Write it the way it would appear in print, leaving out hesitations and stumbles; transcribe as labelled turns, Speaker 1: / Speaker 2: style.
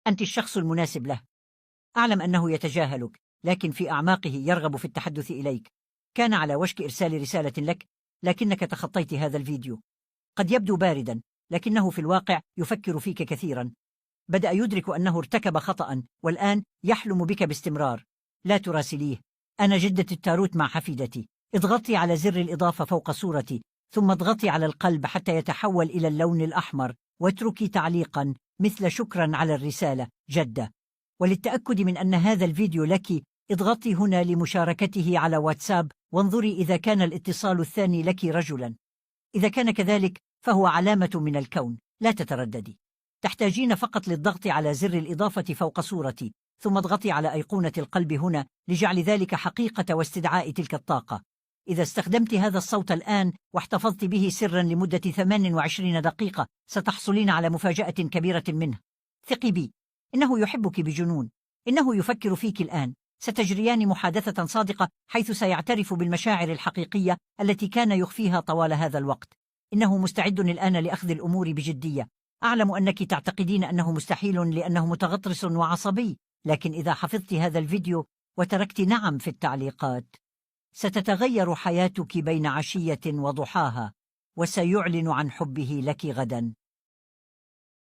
Speaker 1: أنت الشخص المناسب له. أعلم أنه يتجاهلك، لكن في أعماقه يرغب في التحدث إليك. كان على وشك إرسال رسالة لك، لكنك تخطيت هذا الفيديو. قد يبدو بارداً، لكنه في الواقع يفكر فيك كثيراً. بدأ يدرك أنه ارتكب خطأ، والآن يحلم بك باستمرار. لا تراسليه. أنا جدة التاروت مع حفيدتي. اضغطي على زر الإضافة فوق صورتي، ثم اضغطي على القلب حتى يتحول إلى اللون الأحمر، واتركي تعليقا مثل شكرا على الرسالة جدة. وللتأكد من أن هذا الفيديو لك، اضغطي هنا لمشاركته على واتساب، وانظري إذا كان الاتصال الثاني لك رجلا. إذا كان كذلك فهو علامة من الكون. لا تترددي. تحتاجين فقط للضغط على زر الإضافة فوق صورتي، ثم اضغطي على أيقونة القلب هنا لجعل ذلك حقيقة واستدعاء تلك الطاقة. إذا استخدمت هذا الصوت الآن واحتفظت به سرا لمدة 28 دقيقة، ستحصلين على مفاجأة كبيرة منه. ثقي بي، إنه يحبك بجنون. إنه يفكر فيك الآن. ستجريان محادثة صادقة، حيث سيعترف بالمشاعر الحقيقية التي كان يخفيها طوال هذا الوقت. إنه مستعد الآن لأخذ الأمور بجدية. أعلم أنك تعتقدين أنه مستحيل لأنه متغطرس وعصبي، لكن إذا حفظت هذا الفيديو وتركت نعم في التعليقات، ستتغير حياتك بين عشية وضحاها، وسيعلن عن حبه لك غدا.